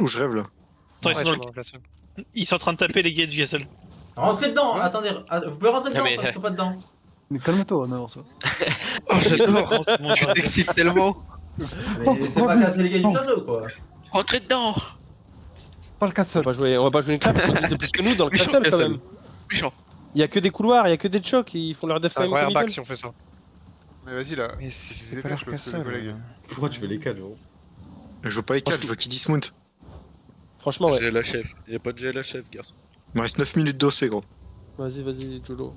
Ou je rêve là? Attends, ils sont en train de taper les gates du castle. Rentrez dedans, attendez, vous pouvez rentrer dedans, mais- ils sont pas dedans. Mais calme-toi, non, ça. Oh, j'adore. Tu t'excites tellement. Mais c'est pas casser les gates du château quoi. Rentrez dedans. Pas le castle. On va pas jouer une clap, ils sont de plus que nous dans le Méchant, castle quand castle. même. Méchant. Il y a que des couloirs, il y a que des chocs, ils font leur death C'est time comme incroyable ils back veulent. si on fait ça. Mais vas-y là, Mais c'est c'est pas leur castle. Pourquoi tu veux les 4 gros? Je veux pas les 4, je veux qu'ils dismount. Franchement, ouais. GLHF. Y'a pas de GLHF, garçon. Il me reste 9 minutes d'OC, gros. Vas-y, Jolo.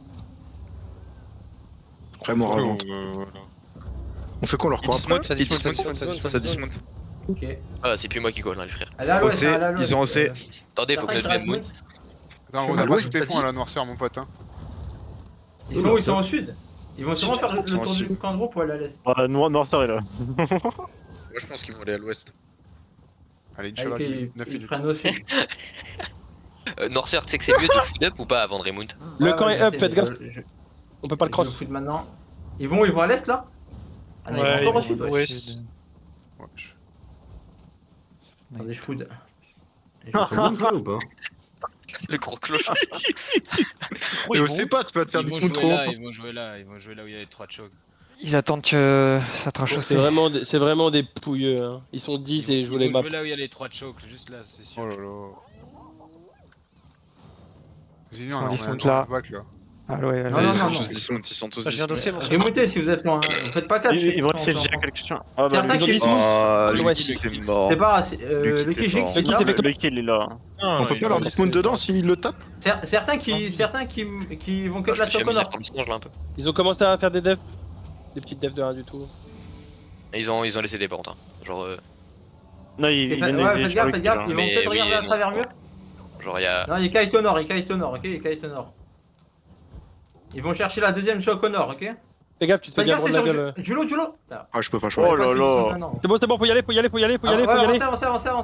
Après, mort avant. On fait quoi, on leur court après? Ça dismount. Ok. Ah, c'est plus moi qui colle, hein, les frères. Allez à l'ouest, OC, allez à l'ouest. ils ont OC. Attendez, faut que notre game moon. Attends, on a pas tous les fonds à la noirceur, mon pote. Hein. Ils sont où? Ils sont au sud. Ils vont sûrement faire le tour du camp de groupe pour aller à l'est. Ah, Noirster est là. Moi, je pense qu'ils vont aller à l'ouest. Allez, Ah, Inch'Allah, ok, 9 ils minutes. prennent au sud. Noirceur, tu sais que c'est mieux de food up ou pas avant de remount? Le Ouais, camp ouais, est je up, sais, faites mais gaffe. On peut pas le je cross. le foot maintenant. Ils vont à l'est là? Ah non, ils vont encore au sud, ouais. Ouais, Attendez, je food. C'est bon toi ou pas? Le gros cloche. Et on sait pas, tu peux te faire Ils vont dismount trop jouer là, longtemps. ils vont jouer là où il y a les 3 chocs. Ils attendent que ça tranche C'est vraiment des pouilleux. Hein. Ils sont 10 et je vous les Ils vont maps. jouer là où il y a les 3 chocs, juste là, c'est sûr. Oh là là. Vas-y, Ils on sont a dismount un là. back là. Ah ouais, Non, ouais. non, non. Ils sont tous dismount. Remontez si vous êtes loin, hein. Vous faites pas 4. Ils vont essayer de gérer quelque chose. Ah bah, Certains qui. Ah, Lucky est mort. C'est pas. Le Lucky qui est mort. c'est là. le kill est là. On peut pas leur dismount dedans s'ils le tapent? Certains qui vont que de Je la me suis choc au amusé nord. pour le singe là un peu. Ils ont commencé à faire des devs. Des petites devs de rien du tout. Et ils ont laissé des portes. Hein. Genre, Non, ils viennent Ouais, faites gaffe, ils vont Mais peut-être oui, regarder à non. travers le mur. genre y'a. Non, il kite au nord, ok, il kite au nord. Ils vont chercher la deuxième choc au nord, ok? Fais gaffe, tu te fais Faites bien gaffe, prendre c'est la sur gueule. Julo. Ah, je peux pas, je Oh peux pas. là là. C'est bon, faut y aller.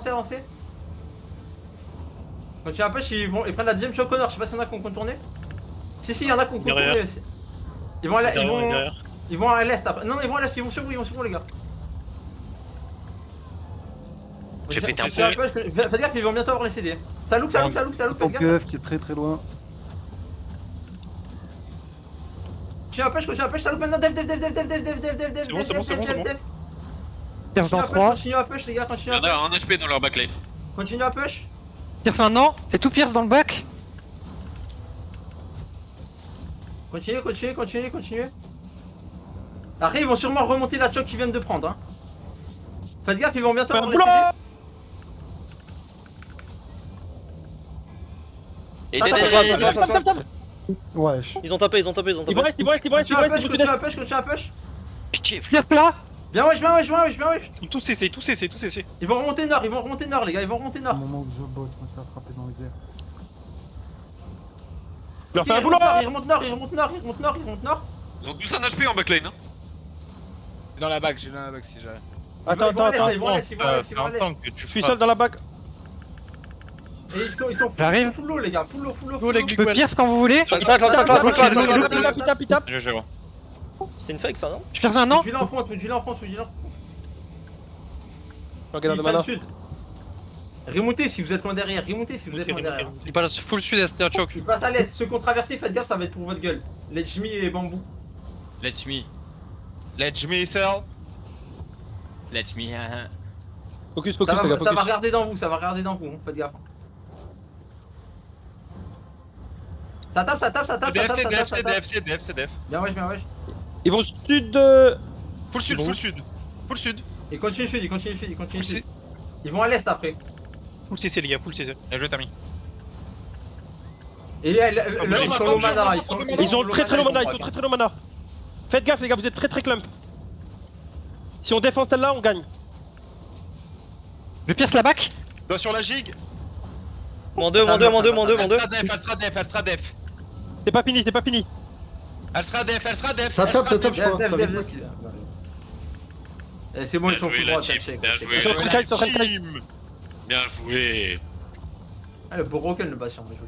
Avancez. Continuez un peu, ils prennent la deuxième choc au nord, je sais pas s'il y en a qui ont contourné. Si, il y en a qui ont contourné. Derrière. Ils vont à l'est après. Non, ils vont à l'est, ils vont sur vous les gars. J'ai pété un Continuez peu. peu, faites gaffe, ils vont bientôt avoir les CD. Ça look, faites gaffe. PF qui est très très loin. Continue un push, ça look maintenant, dev. C'est bon. Pierce dans 3. Continue à push les gars, Il y en a un HP dans leur backlane. Continue à push. Pierce maintenant. C'est tout Pierce dans le bac. Continuez. Après, ils vont sûrement remonter la choc qu'ils viennent de prendre. Hein. Faites gaffe, ils vont bientôt avoir les CD. Et Wesh. Ils ont tapé. Il vous reste. Continue à push. pitié, Pierce là. Bien wesh. Ils sont tous CC. Ils vont remonter nord, les gars, Au moment où je botte, je me fais attraper dans les airs. Leur fais un Ils boulot. remontent nord. Ils ont tous un HP en backline. Hein. J'ai dans la bague si j'arrive. Attends. Ils vont à l'est. Je suis seul dans la bac. Et ils sont J'arrive. full low les gars, full low. Je peux Pierce quand vous voulez. Ça, Tap. C'était une fake ça, non? Je perds un an. Faut en front. Regarde Ils de mana. prennent sud. Remontez si vous êtes loin derrière, Il passe full sud-est, un choc. Ils passent à l'est, ceux qui ont traversé, faites gaffe, ça va être pour votre gueule. Les Jimmy et les bambous. Let me, sir. haha. Focus, Ça les gars, va focus. regarder dans vous, hein, faites gaffe. Ça tape. CDF. Bien wesh. Ils vont sud de. Full sud. Ils continuent sud. Ils vont à l'est après. Full CC, les gars, full CC. Bien joué, Tami. Et là, ils sont low mana, Ils ont très low mana. Faites gaffe, les gars, vous êtes très clump. Si on défend celle-là, on gagne. Je pierce la bac. Sur la gigue. Moins 2. Elle sera def. C'est pas fini. Elle sera def. Ça tape, je crois. C'est bon, ils sont full droit, check. Bien joué. Bien joué. Ah, le Broken le patient, bien joué.